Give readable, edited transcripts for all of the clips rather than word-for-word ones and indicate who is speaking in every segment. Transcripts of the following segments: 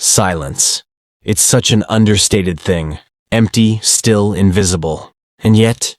Speaker 1: Silence. It's such an understated thing. Empty, still, invisible. And yet,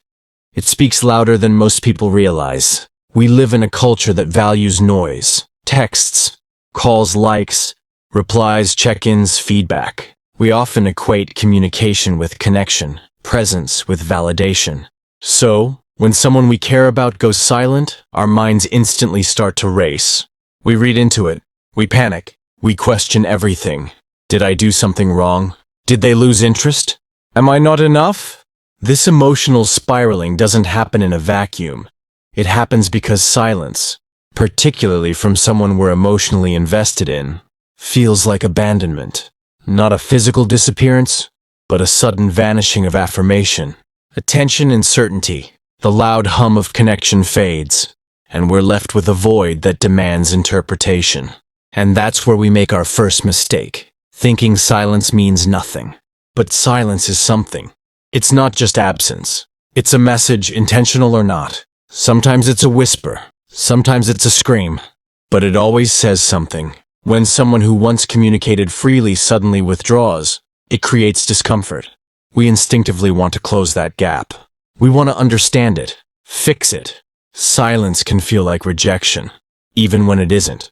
Speaker 1: it speaks louder than most people realize. We live in a culture that values noise, texts, calls, likes, replies, check-ins, feedback. We often equate communication with connection, presence with validation. So, when someone we care about goes silent, our minds instantly start to race. We read into it. We panic. We question everything. Did I do something wrong? Did they lose interest? Am I not enough? This emotional spiraling doesn't happen in a vacuum. It happens because silence, particularly from someone we're emotionally invested in, feels like abandonment. Not a physical disappearance, but a sudden vanishing of affirmation. Attention and certainty. The loud hum of connection fades, and we're left with a void that demands interpretation. And that's where we make our first mistake, thinking silence means nothing. But silence is something. It's not just absence. It's a message, intentional or not. Sometimes it's a whisper. Sometimes it's a scream. But it always says something. When someone who once communicated freely suddenly withdraws, it creates discomfort. We instinctively want to close that gap. We want to understand it, fix it. Silence can feel like rejection, even when it isn't.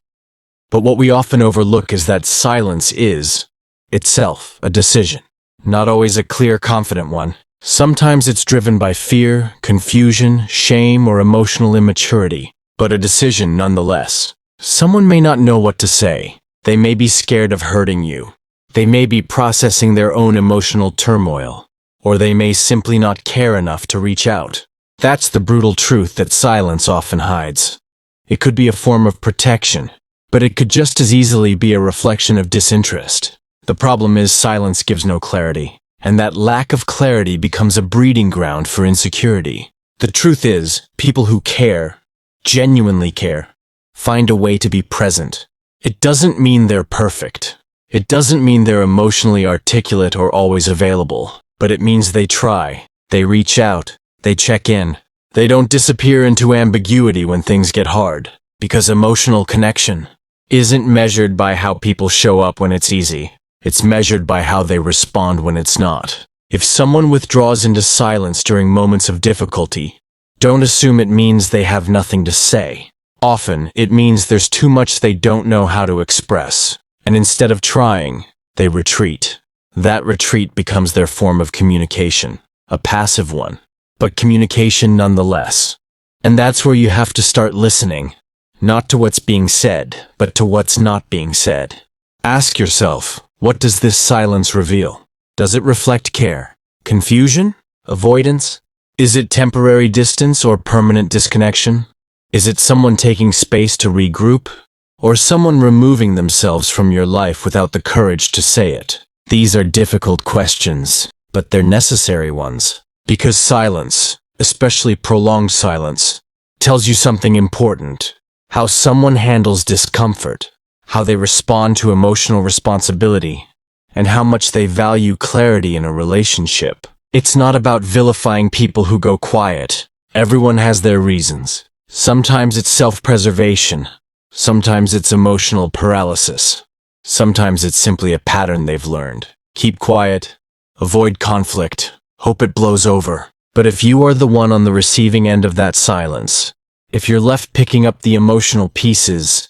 Speaker 1: But what we often overlook is that silence is, itself, a decision. Not always a clear, confident one. Sometimes it's driven by fear, confusion, shame, or emotional immaturity, but a decision nonetheless. Someone may not know what to say. They may be scared of hurting you. They may be processing their own emotional turmoil, or they may simply not care enough to reach out. That's the brutal truth that silence often hides. It could be a form of protection, but it could just as easily be a reflection of disinterest. The problem is silence gives no clarity, and that lack of clarity becomes a breeding ground for insecurity. The truth is, people who care, genuinely care, find a way to be present. It doesn't mean they're perfect. It doesn't mean they're emotionally articulate or always available, but it means they try, they reach out, they check in. They don't disappear into ambiguity when things get hard, because emotional connection isn't measured by how people show up when it's easy. It's measured by how they respond when it's not. If someone withdraws into silence during moments of difficulty, don't assume it means they have nothing to say. Often, it means there's too much they don't know how to express, and instead of trying, they retreat. That retreat becomes their form of communication, a passive one, but communication nonetheless. And that's where you have to start listening, not to what's being said, but to what's not being said. Ask yourself, what does this silence reveal? Does it reflect care, confusion, avoidance? Is it temporary distance or permanent disconnection? Is it someone taking space to regroup, or someone removing themselves from your life without the courage to say it? These are difficult questions, but they're necessary ones. Because silence, especially prolonged silence, tells you something important. How someone handles discomfort, how they respond to emotional responsibility, and how much they value clarity in a relationship. It's not about vilifying people who go quiet. Everyone has their reasons. Sometimes it's self-preservation. Sometimes it's emotional paralysis. Sometimes it's simply a pattern they've learned. Keep quiet, avoid conflict, hope it blows over. But if you are the one on the receiving end of that silence, if you're left picking up the emotional pieces,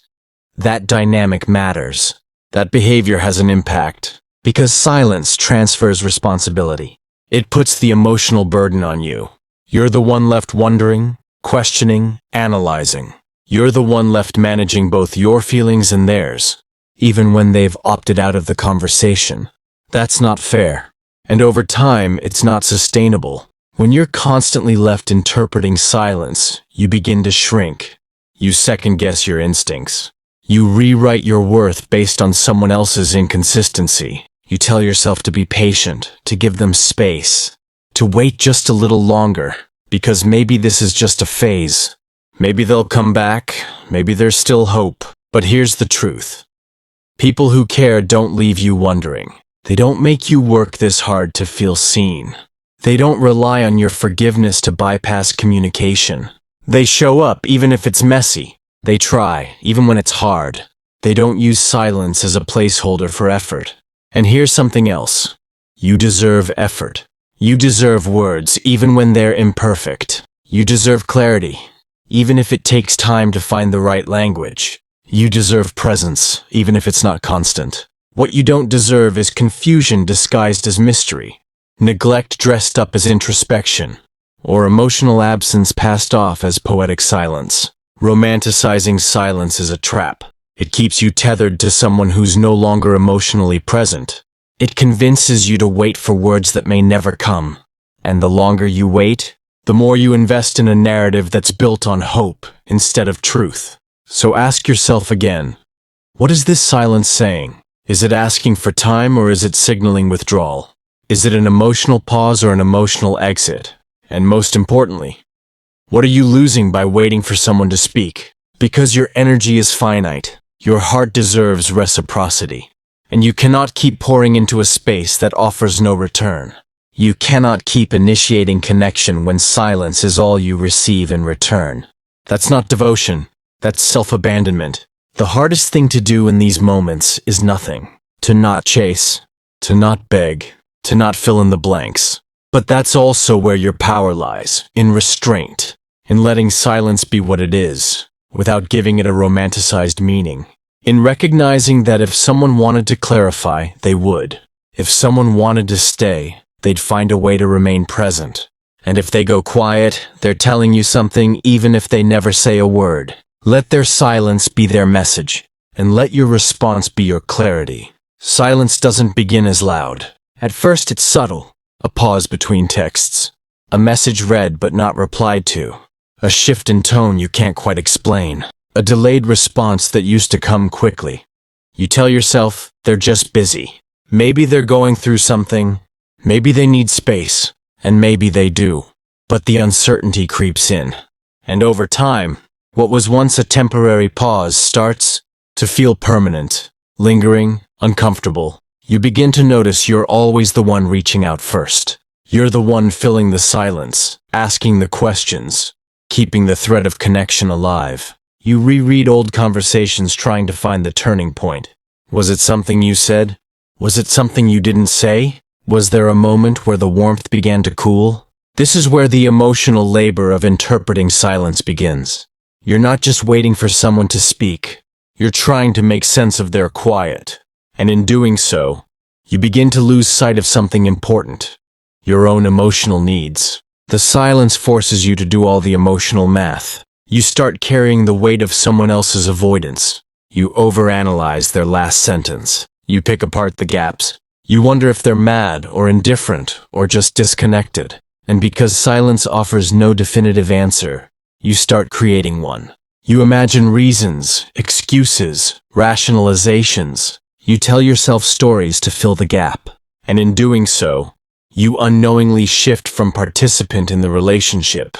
Speaker 1: that dynamic matters. That behavior has an impact, because silence transfers responsibility. It puts the emotional burden on you. You're the one left wondering, questioning, analyzing. You're the one left managing both your feelings and theirs, even when they've opted out of the conversation. That's not fair. And over time, it's not sustainable. When you're constantly left interpreting silence, you begin to shrink. You second-guess your instincts. You rewrite your worth based on someone else's inconsistency. You tell yourself to be patient, to give them space, to wait just a little longer, because maybe this is just a phase. Maybe they'll come back, maybe there's still hope. But here's the truth. People who care don't leave you wondering. They don't make you work this hard to feel seen. They don't rely on your forgiveness to bypass communication. They show up even if it's messy. They try, even when it's hard. They don't use silence as a placeholder for effort. And here's something else. You deserve effort. You deserve words, even when they're imperfect. You deserve clarity, even if it takes time to find the right language. You deserve presence, even if it's not constant. What you don't deserve is confusion disguised as mystery, neglect dressed up as introspection, or emotional absence passed off as poetic silence. Romanticizing silence is a trap. It keeps you tethered to someone who's no longer emotionally present. It convinces you to wait for words that may never come. And the longer you wait, the more you invest in a narrative that's built on hope instead of truth. So ask yourself again, what is this silence saying? Is it asking for time, or is it signaling withdrawal? Is it an emotional pause or an emotional exit? And most importantly, what are you losing by waiting for someone to speak? Because your energy is finite, your heart deserves reciprocity. And you cannot keep pouring into a space that offers no return. You cannot keep initiating connection when silence is all you receive in return. That's not devotion. That's self-abandonment. The hardest thing to do in these moments is nothing. To not chase, to not beg, to not fill in the blanks. But that's also where your power lies, in restraint, in letting silence be what it is, without giving it a romanticized meaning. In recognizing that if someone wanted to clarify, they would. If someone wanted to stay, they'd find a way to remain present. And if they go quiet, they're telling you something even if they never say a word. Let their silence be their message, and let your response be your clarity. Silence doesn't begin as loud. At first it's subtle, a pause between texts, a message read but not replied to, a shift in tone you can't quite explain, a delayed response that used to come quickly. You tell yourself they're just busy. Maybe they're going through something, maybe they need space, and maybe they do. But the uncertainty creeps in, and over time, what was once a temporary pause starts to feel permanent, lingering, uncomfortable. You begin to notice you're always the one reaching out first. You're the one filling the silence, asking the questions, keeping the thread of connection alive. You reread old conversations trying to find the turning point. Was it something you said? Was it something you didn't say? Was there a moment where the warmth began to cool? This is where the emotional labor of interpreting silence begins. You're not just waiting for someone to speak. You're trying to make sense of their quiet. And in doing so, you begin to lose sight of something important. Your own emotional needs. The silence forces you to do all the emotional math. You start carrying the weight of someone else's avoidance. You overanalyze their last sentence. You pick apart the gaps. You wonder if they're mad or indifferent or just disconnected. And because silence offers no definitive answer, you start creating one. You imagine reasons, excuses, rationalizations. You tell yourself stories to fill the gap. And in doing so, you unknowingly shift from participant in the relationship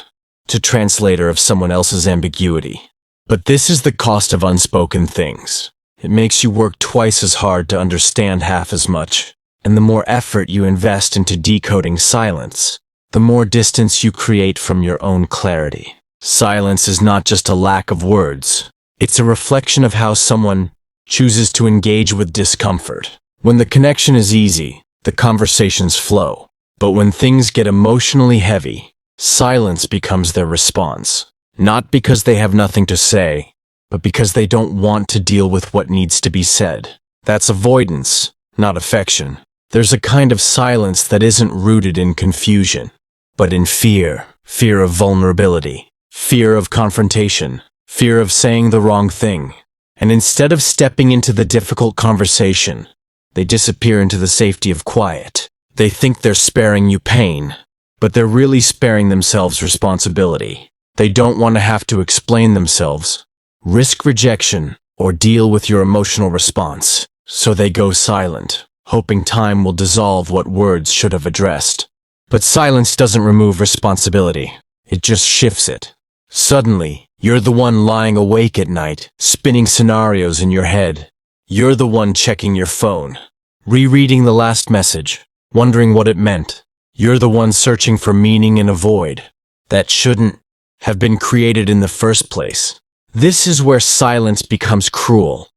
Speaker 1: to translator of someone else's ambiguity. But this is the cost of unspoken things. It makes you work twice as hard to understand half as much. And the more effort you invest into decoding silence, the more distance you create from your own clarity. Silence is not just a lack of words. It's a reflection of how someone chooses to engage with discomfort. When the connection is easy, the conversations flow. But when things get emotionally heavy, silence becomes their response. Not because they have nothing to say, but because they don't want to deal with what needs to be said. That's avoidance, not affection. There's a kind of silence that isn't rooted in confusion, but in fear. Fear of vulnerability. Fear of confrontation, fear of saying the wrong thing. And instead of stepping into the difficult conversation, they disappear into the safety of quiet. They think they're sparing you pain, but they're really sparing themselves responsibility. They don't want to have to explain themselves, risk rejection, or deal with your emotional response. So they go silent, hoping time will dissolve what words should have addressed. But silence doesn't remove responsibility. It just shifts it. Suddenly, you're the one lying awake at night, spinning scenarios in your head. You're the one checking your phone, rereading the last message, wondering what it meant. You're the one searching for meaning in a void that shouldn't have been created in the first place. This is where silence becomes cruel,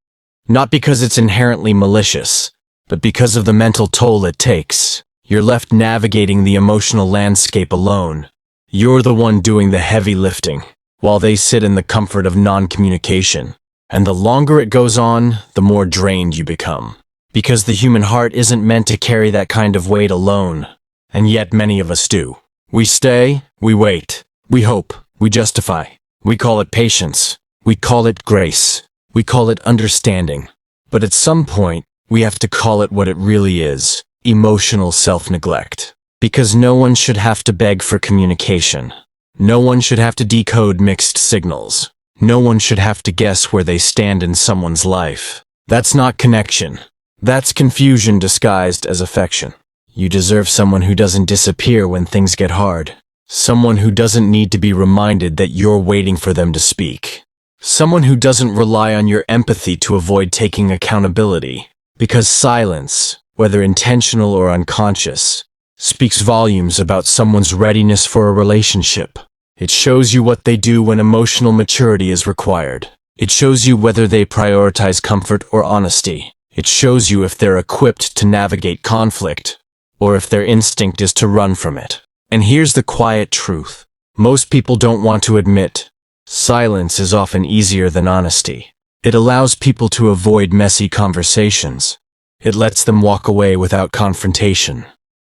Speaker 1: Not because it's inherently malicious, but because of the mental toll it takes. You're left navigating the emotional landscape alone. You're the one doing the heavy lifting, while they sit in the comfort of non-communication. And the longer it goes on, the more drained you become. Because the human heart isn't meant to carry that kind of weight alone. And yet many of us do. We stay, we wait, we hope, we justify. We call it patience. We call it grace. We call it understanding. But at some point, we have to call it what it really is: emotional self-neglect. Because no one should have to beg for communication. No one should have to decode mixed signals. No one should have to guess where they stand in someone's life. That's not connection. That's confusion disguised as affection. You deserve someone who doesn't disappear when things get hard. Someone who doesn't need to be reminded that you're waiting for them to speak. Someone who doesn't rely on your empathy to avoid taking accountability. Because silence, whether intentional or unconscious, speaks volumes about someone's readiness for a relationship. It shows you what they do when emotional maturity is required. It shows you whether they prioritize comfort or honesty. It shows you if they're equipped to navigate conflict, or if their instinct is to run from it. And here's the quiet truth. Most people don't want to admit. Silence is often easier than honesty. It allows people to avoid messy conversations. It lets them walk away without confrontation.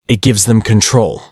Speaker 1: It gives them control.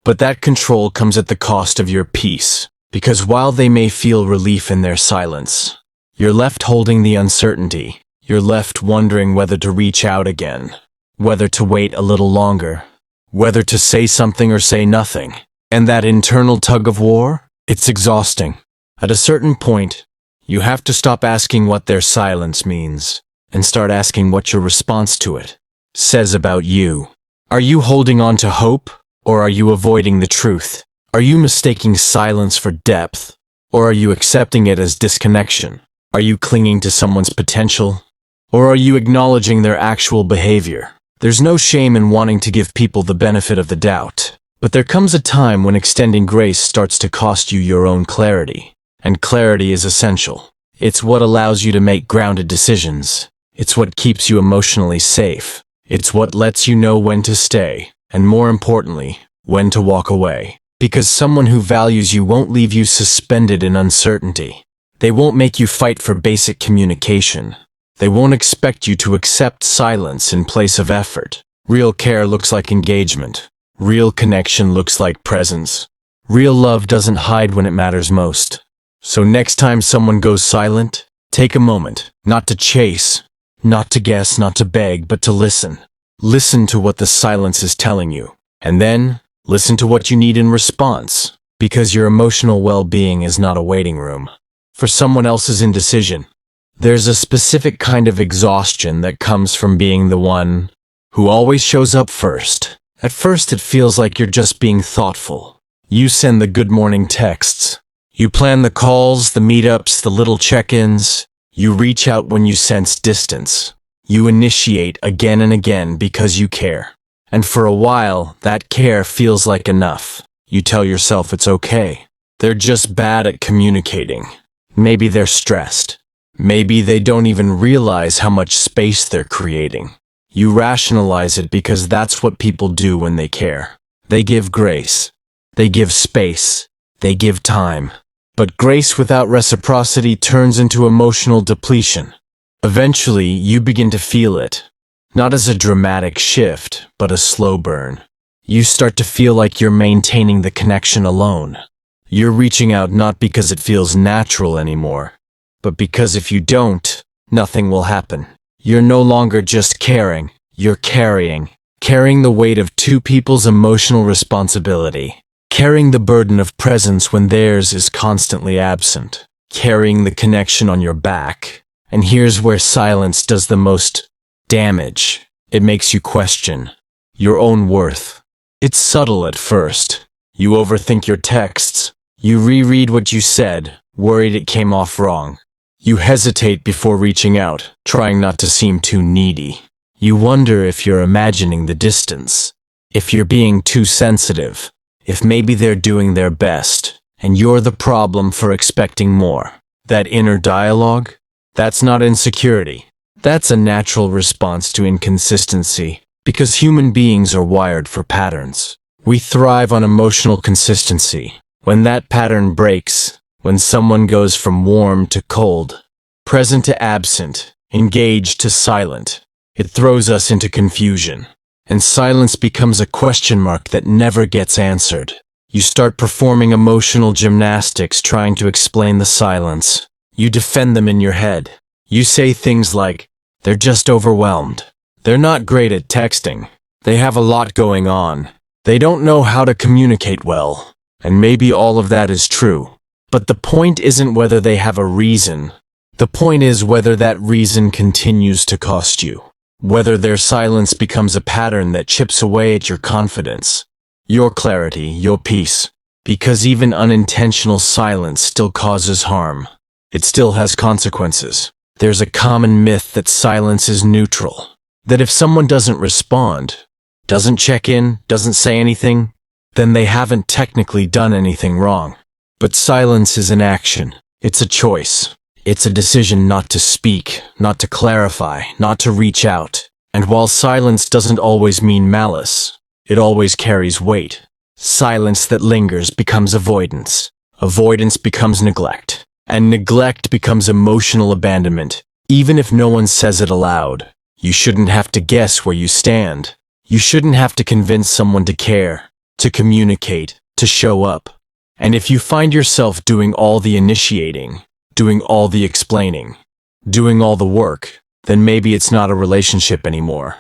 Speaker 1: But that control comes at the cost of your peace. Because while they may feel relief in their silence, you're left holding the uncertainty. You're left wondering whether to reach out again, whether to wait a little longer, whether to say something or say nothing. And that internal tug of war, it's exhausting. At a certain point, you have to stop asking what their silence means, and start asking what your response to it says about you. Are you holding on to hope, or are you avoiding the truth? Are you mistaking silence for depth, or are you accepting it as disconnection? Are you clinging to someone's potential, or are you acknowledging their actual behavior? There's no shame in wanting to give people the benefit of the doubt, but there comes a time when extending grace starts to cost you your own clarity. And clarity is essential. It's what allows you to make grounded decisions. It's what keeps you emotionally safe. It's what lets you know when to stay, and more importantly, when to walk away. Because someone who values you won't leave you suspended in uncertainty. They won't make you fight for basic communication. They won't expect you to accept silence in place of effort. Real care looks like engagement. Real connection looks like presence. Real love doesn't hide when it matters most. So next time someone goes silent, take a moment, not to chase, not to guess, not to beg, but to listen. Listen to what the silence is telling you. And then, listen to what you need in response. Because your emotional well-being is not a waiting room for someone else's indecision. There's a specific kind of exhaustion that comes from being the one who always shows up first. At first it feels like you're just being thoughtful. You send the good morning texts. You plan the calls, the meetups, the little check-ins. You reach out when you sense distance. You initiate again and again because you care. And for a while, that care feels like enough. You tell yourself it's okay. They're just bad at communicating. Maybe they're stressed. Maybe they don't even realize how much space they're creating. You rationalize it because that's what people do when they care. They give grace. They give space. They give time. But grace without reciprocity turns into emotional depletion. Eventually, you begin to feel it. Not as a dramatic shift, but a slow burn. You start to feel like you're maintaining the connection alone. You're reaching out not because it feels natural anymore, but because if you don't, nothing will happen. You're no longer just caring, you're carrying the weight of two people's emotional responsibility. Carrying the burden of presence when theirs is constantly absent. Carrying the connection on your back. And here's where silence does the most damage. It makes you question your own worth. It's subtle at first. You overthink your texts. You reread what you said, worried it came off wrong. You hesitate before reaching out, trying not to seem too needy. You wonder if you're imagining the distance. If you're being too sensitive. If maybe they're doing their best, and you're the problem for expecting more. That inner dialogue? That's not insecurity. That's a natural response to inconsistency, because human beings are wired for patterns. We thrive on emotional consistency. When that pattern breaks, when someone goes from warm to cold, present to absent, engaged to silent, it throws us into confusion. And silence becomes a question mark that never gets answered. You start performing emotional gymnastics trying to explain the silence. You defend them in your head. You say things like, "They're just overwhelmed. They're not great at texting. They have a lot going on. They don't know how to communicate well." And maybe all of that is true. But the point isn't whether they have a reason. The point is whether that reason continues to cost you. Whether their silence becomes a pattern that chips away at your confidence, your clarity, your peace. Because even unintentional silence still causes harm. It still has consequences. There's a common myth that silence is neutral. That if someone doesn't respond, doesn't check in, doesn't say anything, then they haven't technically done anything wrong. But silence is an action. It's a choice. It's a decision not to speak, not to clarify, not to reach out. And while silence doesn't always mean malice, it always carries weight. Silence that lingers becomes avoidance. Avoidance becomes neglect. And neglect becomes emotional abandonment, even if no one says it aloud. You shouldn't have to guess where you stand. You shouldn't have to convince someone to care, to communicate, to show up. And if you find yourself doing all the initiating, doing all the explaining, doing all the work, then maybe it's not a relationship anymore.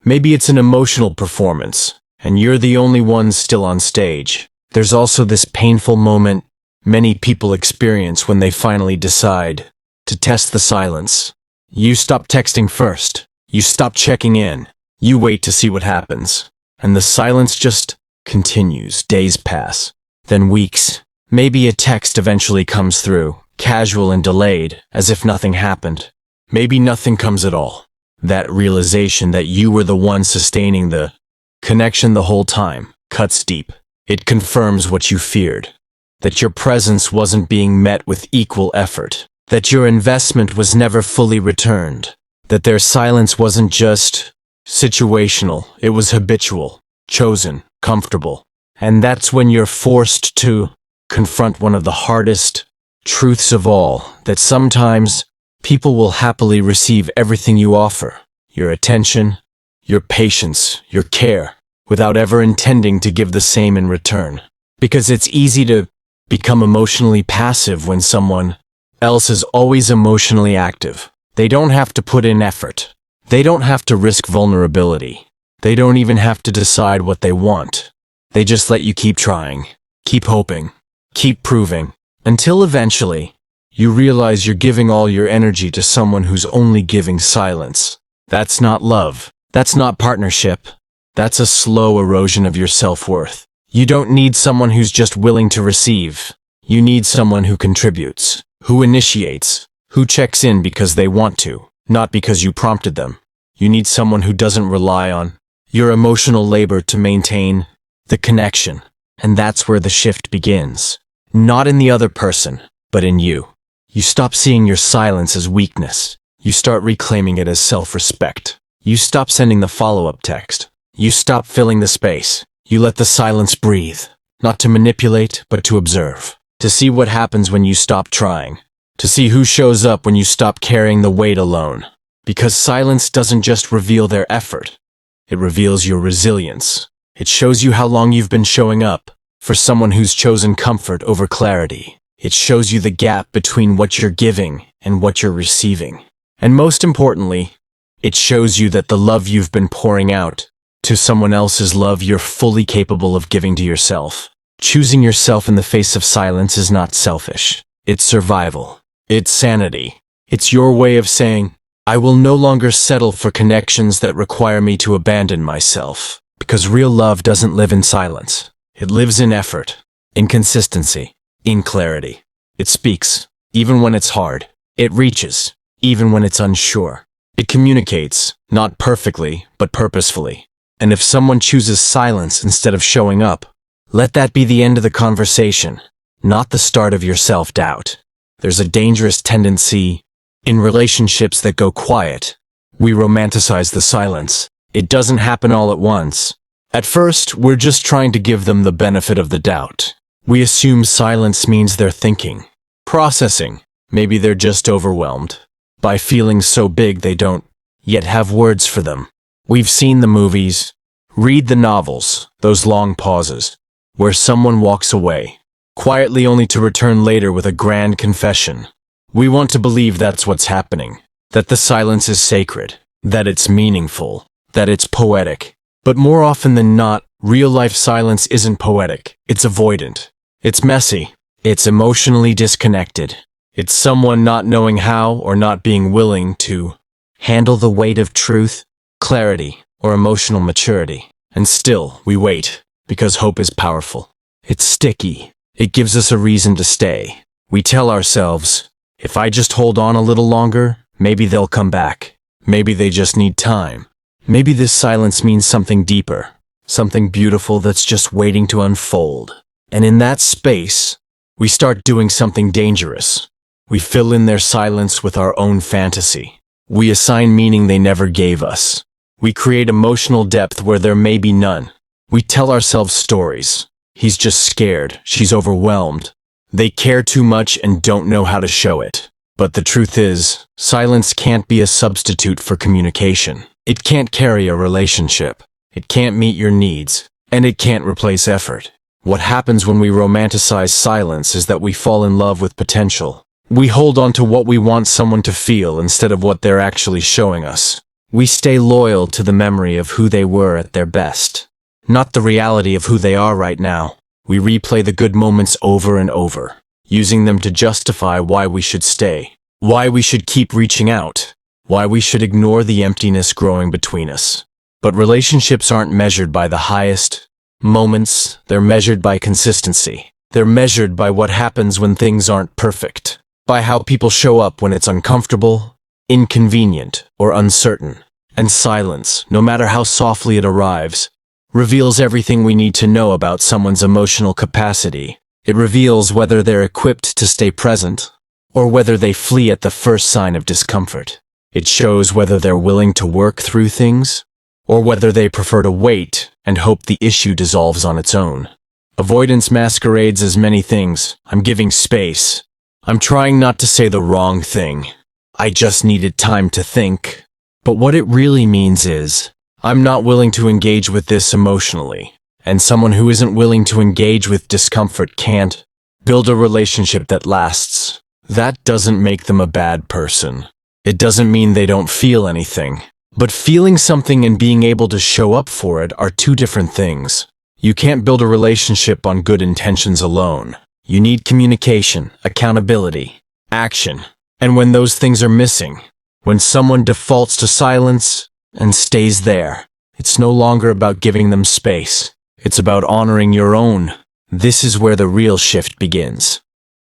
Speaker 1: Maybe it's an emotional performance, and you're the only one still on stage. There's also this painful moment many people experience when they finally decide to test the silence. You stop texting first. You stop checking in. You wait to see what happens. And the silence just continues. Days pass. Then weeks. Maybe a text eventually comes through, casual and delayed, as if nothing happened. Maybe nothing comes at all. That realization that you were the one sustaining the connection the whole time cuts deep. It confirms what you feared. That your presence wasn't being met with equal effort. That your investment was never fully returned. That their silence wasn't just situational, it was habitual, chosen, comfortable. And that's when you're forced to confront one of the hardest truths of all, that sometimes people will happily receive everything you offer, your attention, your patience, your care, without ever intending to give the same in return. Because it's easy to become emotionally passive when someone else is always emotionally active. They don't have to put in effort. They don't have to risk vulnerability. They don't even have to decide what they want. They just let you keep trying, keep hoping, keep proving, until eventually you realize you're giving all your energy to someone who's only giving silence. That's not love. That's not partnership. That's a slow erosion of your self-worth. You don't need someone who's just willing to receive. You need someone who contributes, who initiates, who checks in because they want to, not because you prompted them. You need someone who doesn't rely on your emotional labor to maintain the connection. And that's where the shift begins. Not in the other person, but in you. You stop seeing your silence as weakness. You start reclaiming it as self-respect. You stop sending the follow-up text. You stop filling the space. You let the silence breathe, not to manipulate, but to observe. To see what happens when you stop trying. To see who shows up when you stop carrying the weight alone. Because silence doesn't just reveal their effort. It reveals your resilience. It shows you how long you've been showing up for someone who's chosen comfort over clarity. It shows you the gap between what you're giving and what you're receiving. And most importantly, it shows you that the love you've been pouring out to someone else's love you're fully capable of giving to yourself. Choosing yourself in the face of silence is not selfish. It's survival. It's sanity. It's your way of saying, I will no longer settle for connections that require me to abandon myself. Because real love doesn't live in silence. It lives in effort, in consistency, in clarity. It speaks, even when it's hard. It reaches, even when it's unsure. It communicates, not perfectly, but purposefully. And if someone chooses silence instead of showing up, let that be the end of the conversation, not the start of your self-doubt. There's a dangerous tendency in relationships that go quiet We romanticize the silence. It doesn't happen all at once. At first, we're just trying to give them the benefit of the doubt. We assume silence means they're thinking, processing. Maybe they're just overwhelmed by feelings so big they don't yet have words for them. We've seen the movies, read the novels, those long pauses, where someone walks away, quietly only to return later with a grand confession. We want to believe that's what's happening, that the silence is sacred, that it's meaningful, that it's poetic. But more often than not, real-life silence isn't poetic, it's avoidant. It's messy. It's emotionally disconnected. It's someone not knowing how or not being willing to handle the weight of truth, clarity, or emotional maturity. And still, we wait, because hope is powerful. It's sticky. It gives us a reason to stay. We tell ourselves, if I just hold on a little longer, maybe they'll come back. Maybe they just need time. Maybe this silence means something deeper, something beautiful that's just waiting to unfold. And in that space, we start doing something dangerous. We fill in their silence with our own fantasy. We assign meaning they never gave us. We create emotional depth where there may be none. We tell ourselves stories. He's just scared. She's overwhelmed. They care too much and don't know how to show it. But the truth is, silence can't be a substitute for communication. It can't carry a relationship. It can't meet your needs. And it can't replace effort. What happens when we romanticize silence is that we fall in love with potential. We hold on to what we want someone to feel instead of what they're actually showing us. We stay loyal to the memory of who they were at their best, not the reality of who they are right now. We replay the good moments over and over, using them to justify why we should stay, why we should keep reaching out, why we should ignore the emptiness growing between us. But relationships aren't measured by the highest moments, they're measured by consistency. They're measured by what happens when things aren't perfect, by how people show up when it's uncomfortable, inconvenient, or uncertain. And silence, no matter how softly it arrives, reveals everything we need to know about someone's emotional capacity. It reveals whether they're equipped to stay present, or whether they flee at the first sign of discomfort. It shows whether they're willing to work through things, or whether they prefer to wait and hope the issue dissolves on its own. Avoidance masquerades as many things. I'm giving space. I'm trying not to say the wrong thing. I just needed time to think. But what it really means is, I'm not willing to engage with this emotionally. And someone who isn't willing to engage with discomfort can't build a relationship that lasts. That doesn't make them a bad person. It doesn't mean they don't feel anything. But feeling something and being able to show up for it are two different things. You can't build a relationship on good intentions alone. You need communication, accountability, action. And when those things are missing, when someone defaults to silence and stays there, it's no longer about giving them space. It's about honoring your own. This is where the real shift begins.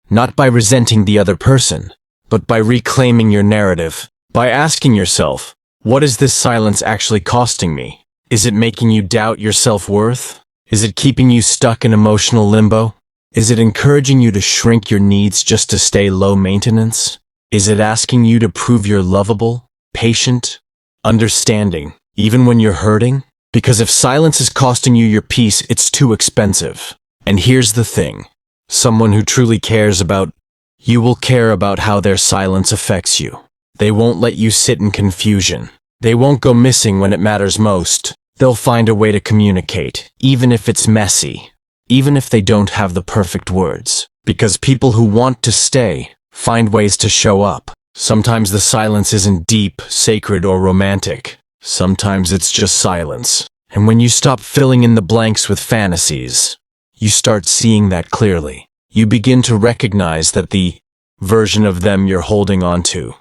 Speaker 1: Not by resenting the other person, but by reclaiming your narrative. By asking yourself, what is this silence actually costing me? Is it making you doubt your self-worth? Is it keeping you stuck in emotional limbo? Is it encouraging you to shrink your needs just to stay low maintenance? Is it asking you to prove you're lovable, patient, understanding, even when you're hurting? Because if silence is costing you your peace, it's too expensive. And here's the thing. Someone who truly cares about you will care about how their silence affects you. They won't let you sit in confusion. They won't go missing when it matters most. They'll find a way to communicate, even if it's messy, even if they don't have the perfect words. Because people who want to stay find ways to show up. Sometimes the silence isn't deep, sacred, or romantic. Sometimes it's just silence. And when you stop filling in the blanks with fantasies, you start seeing that clearly. You begin to recognize that the version of them you're holding on to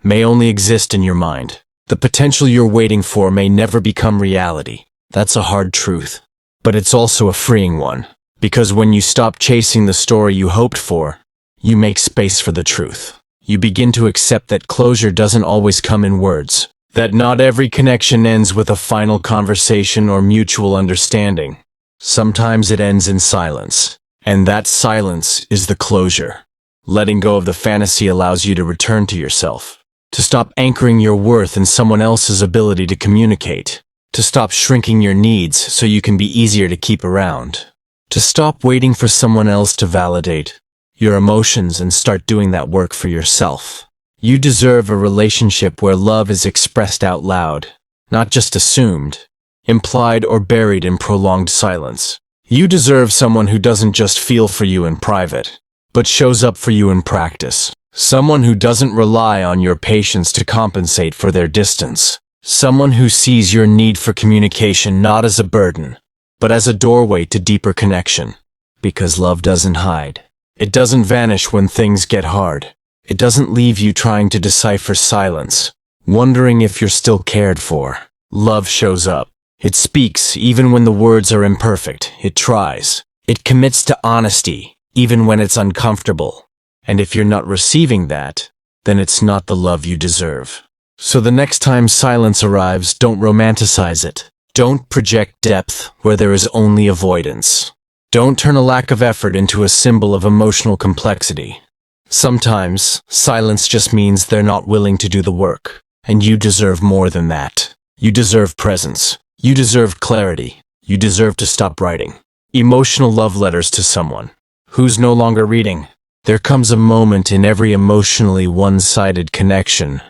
Speaker 1: may only exist in your mind. The potential you're waiting for may never become reality. That's a hard truth. But it's also a freeing one. Because when you stop chasing the story you hoped for, you make space for the truth. You begin to accept that closure doesn't always come in words. That not every connection ends with a final conversation or mutual understanding. Sometimes it ends in silence. And that silence is the closure. Letting go of the fantasy allows you to return to yourself, to stop anchoring your worth in someone else's ability to communicate, to stop shrinking your needs so you can be easier to keep around, to stop waiting for someone else to validate your emotions and start doing that work for yourself. You deserve a relationship where love is expressed out loud, not just assumed, implied or buried in prolonged silence. You deserve someone who doesn't just feel for you in private, but shows up for you in practice. Someone who doesn't rely on your patience to compensate for their distance. Someone who sees your need for communication not as a burden, but as a doorway to deeper connection. Because love doesn't hide. It doesn't vanish when things get hard. It doesn't leave you trying to decipher silence, wondering if you're still cared for. Love shows up. It speaks even when the words are imperfect. It tries. It commits to honesty, even when it's uncomfortable. And if you're not receiving that, then it's not the love you deserve. So the next time silence arrives, don't romanticize it. Don't project depth where there is only avoidance. Don't turn a lack of effort into a symbol of emotional complexity. Sometimes, silence just means they're not willing to do the work. And you deserve more than that. You deserve presence. You deserve clarity. You deserve to stop writing emotional love letters to someone who's no longer reading. There comes a moment in every emotionally one-sided connection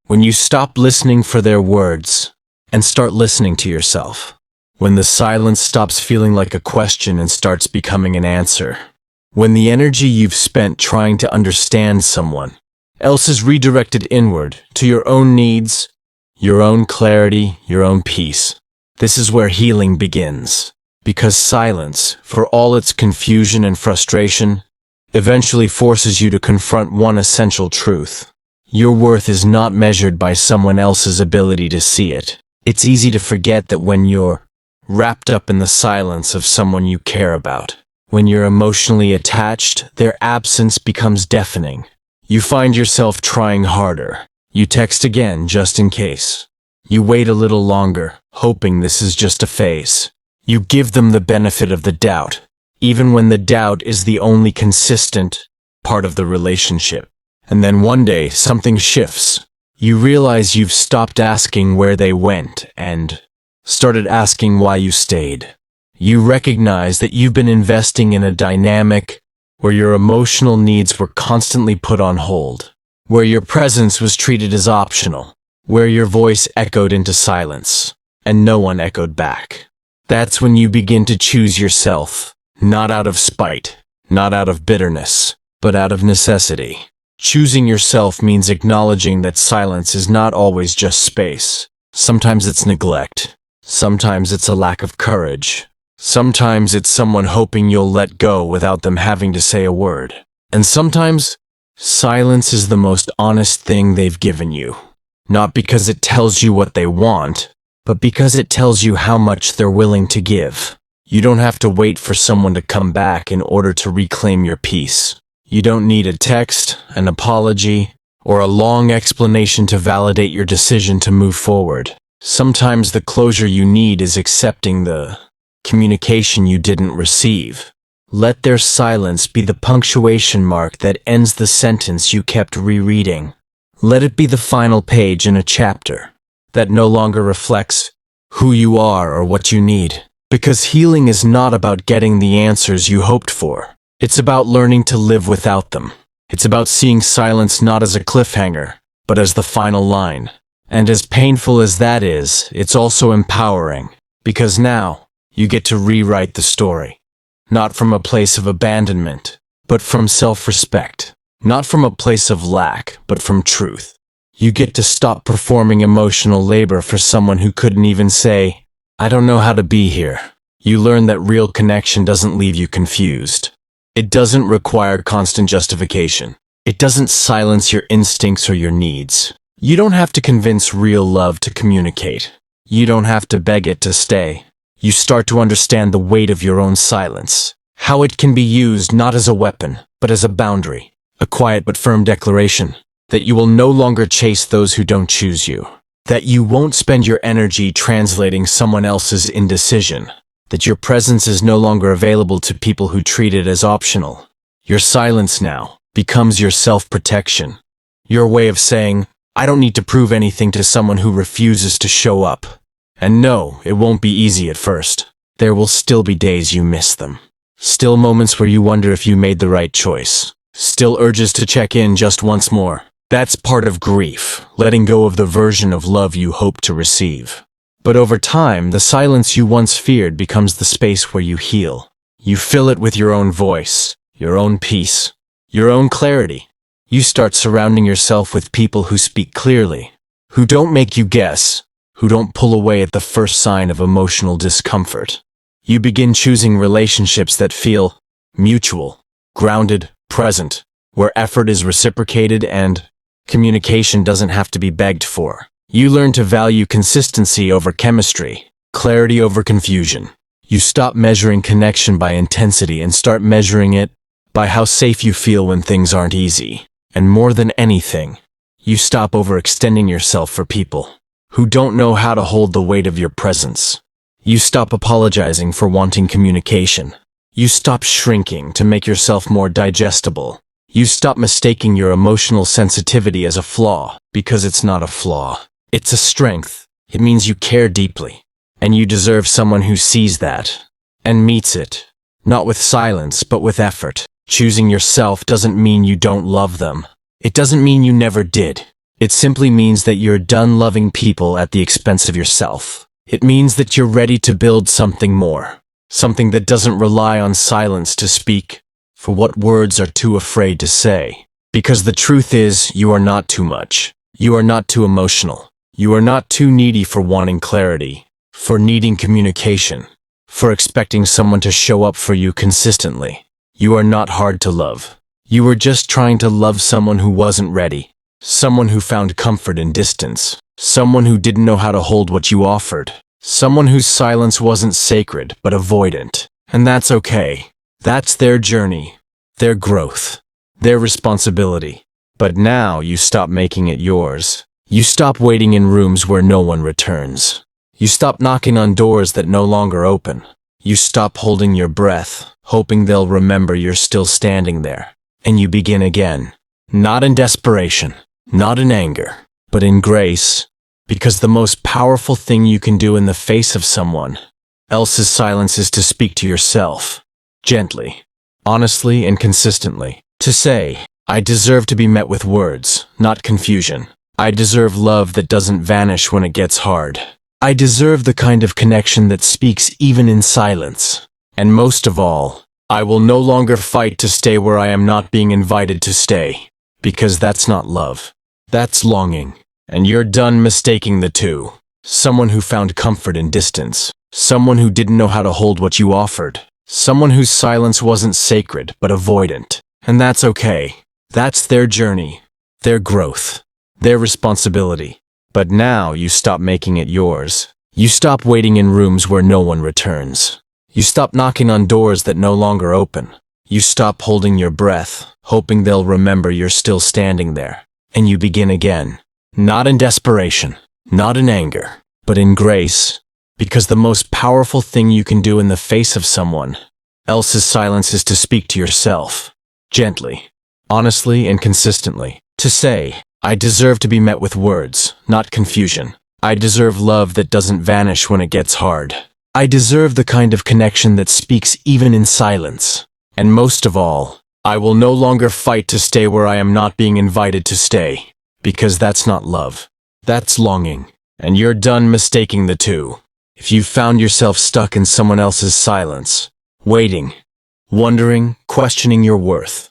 Speaker 1: when you stop listening for their words and start listening to yourself. When the silence stops feeling like a question and starts becoming an answer. When the energy you've spent trying to understand someone else is redirected inward to your own needs, your own clarity, your own peace. This is where healing begins. Because silence, for all its confusion and frustration, eventually forces you to confront one essential truth. Your worth is not measured by someone else's ability to see it. It's easy to forget that when you're wrapped up in the silence of someone you care about. When you're emotionally attached, their absence becomes deafening. You find yourself trying harder. You text again just in case. You wait a little longer, hoping this is just a phase. You give them the benefit of the doubt, even when the doubt is the only consistent part of the relationship. And then one day, something shifts. You realize you've stopped asking where they went and started asking why you stayed. You recognize that you've been investing in a dynamic where your emotional needs were constantly put on hold, where your presence was treated as optional, where your voice echoed into silence, and no one echoed back. That's when you begin to choose yourself, not out of spite, not out of bitterness, but out of necessity. Choosing yourself means acknowledging that silence is not always just space. Sometimes it's neglect. Sometimes it's a lack of courage. Sometimes it's someone hoping you'll let go without them having to say a word. And sometimes, silence is the most honest thing they've given you. Not because it tells you what they want, but because it tells you how much they're willing to give. You don't have to wait for someone to come back in order to reclaim your peace. You don't need a text, an apology, or a long explanation to validate your decision to move forward. Sometimes the closure you need is accepting the communication you didn't receive. Let their silence be the punctuation mark that ends the sentence you kept rereading. Let it be the final page in a chapter that no longer reflects who you are or what you need. Because healing is not about getting the answers you hoped for. It's about learning to live without them. It's about seeing silence not as a cliffhanger, but as the final line. And as painful as that is, it's also empowering. Because now, you get to rewrite the story. Not from a place of abandonment, but from self-respect. Not from a place of lack, but from truth. You get to stop performing emotional labor for someone who couldn't even say, "I don't know how to be here." You learn that real connection doesn't leave you confused. It doesn't require constant justification. It doesn't silence your instincts or your needs. You don't have to convince real love to communicate. You don't have to beg it to stay. You start to understand the weight of your own silence. How it can be used not as a weapon, but as a boundary. A quiet but firm declaration that you will no longer chase those who don't choose you. That you won't spend your energy translating someone else's indecision. That your presence is no longer available to people who treat it as optional. Your silence now becomes your self-protection. Your way of saying, I don't need to prove anything to someone who refuses to show up. And no, it won't be easy at first. There will still be days you miss them. Still moments where you wonder if you made the right choice. Still urges to check in just once more. That's part of grief, letting go of the version of love you hope to receive. But over time, the silence you once feared becomes the space where you heal. You fill it with your own voice, your own peace, your own clarity. You start surrounding yourself with people who speak clearly, who don't make you guess, who don't pull away at the first sign of emotional discomfort. You begin choosing relationships that feel mutual, grounded, present, where effort is reciprocated and communication doesn't have to be begged for. You learn to value consistency over chemistry, clarity over confusion. You stop measuring connection by intensity and start measuring it by how safe you feel when things aren't easy. And more than anything, you stop overextending yourself for people who don't know how to hold the weight of your presence. You stop apologizing for wanting communication. You stop shrinking to make yourself more digestible. You stop mistaking your emotional sensitivity as a flaw, because it's not a flaw. It's a strength. It means you care deeply. And you deserve someone who sees that and meets it. Not with silence, but with effort. Choosing yourself doesn't mean you don't love them. It doesn't mean you never did. It simply means that you're done loving people at the expense of yourself. It means that you're ready to build something more. Something that doesn't rely on silence to speak for what words are too afraid to say. Because the truth is, you are not too much. You are not too emotional. You are not too needy for wanting clarity, for needing communication, for expecting someone to show up for you consistently. You are not hard to love. You were just trying to love someone who wasn't ready. Someone who found comfort in distance. Someone who didn't know how to hold what you offered. Someone whose silence wasn't sacred, but avoidant. And that's okay. That's their journey, their growth, their responsibility. But now you stop making it yours. You stop waiting in rooms where no one returns. You stop knocking on doors that no longer open. You stop holding your breath, hoping they'll remember you're still standing there. And you begin again. Not in desperation, not in anger, but in grace. Because the most powerful thing you can do in the face of someone else's silence is to speak to yourself. Gently, honestly, and consistently. To say, I deserve to be met with words, not confusion. I deserve love that doesn't vanish when it gets hard. I deserve the kind of connection that speaks even in silence. And most of all, I will no longer fight to stay where I am not being invited to stay. Because that's not love. That's longing. And you're done mistaking the two. Someone who found comfort in distance. Someone who didn't know how to hold what you offered. Someone whose silence wasn't sacred, but avoidant. And that's okay. That's their journey, their growth, their responsibility. But now you stop making it yours. You stop waiting in rooms where no one returns. You stop knocking on doors that no longer open. You stop holding your breath, hoping they'll remember you're still standing there. And you begin again. Not in desperation, not in anger, but in grace. Because the most powerful thing you can do in the face of someone else's silence is to speak to yourself. Gently, honestly, and consistently. To say, I deserve to be met with words, not confusion. I deserve love that doesn't vanish when it gets hard. I deserve the kind of connection that speaks even in silence. And most of all, I will no longer fight to stay where I am not being invited to stay. Because that's not love. That's longing. And you're done mistaking the two. If you've found yourself stuck in someone else's silence, waiting, wondering, questioning your worth,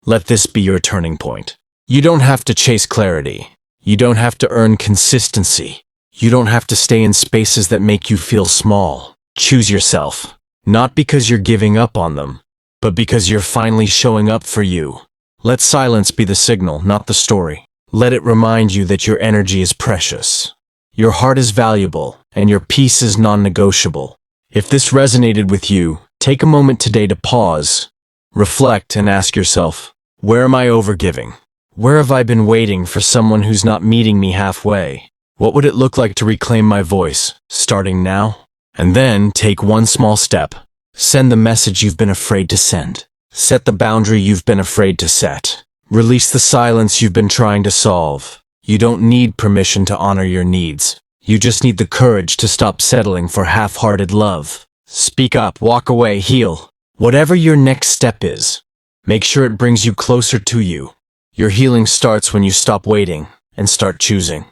Speaker 1: let this be your turning point. You don't have to chase clarity. You don't have to earn consistency. You don't have to stay in spaces that make you feel small. Choose yourself. Not because you're giving up on them, but because you're finally showing up for you. Let silence be the signal, not the story. Let it remind you that your energy is precious. Your heart is valuable, and your peace is non-negotiable. If this resonated with you, take a moment today to pause, reflect, and ask yourself, where am I overgiving? Where have I been waiting for someone who's not meeting me halfway? What would it look like to reclaim my voice, starting now? And then take one small step. Send the message you've been afraid to send. Set the boundary you've been afraid to set. Release the silence you've been trying to solve. You don't need permission to honor your needs. You just need the courage to stop settling for half-hearted love. Speak up, walk away, heal. Whatever your next step is, make sure it brings you closer to you. Your healing starts when you stop waiting and start choosing.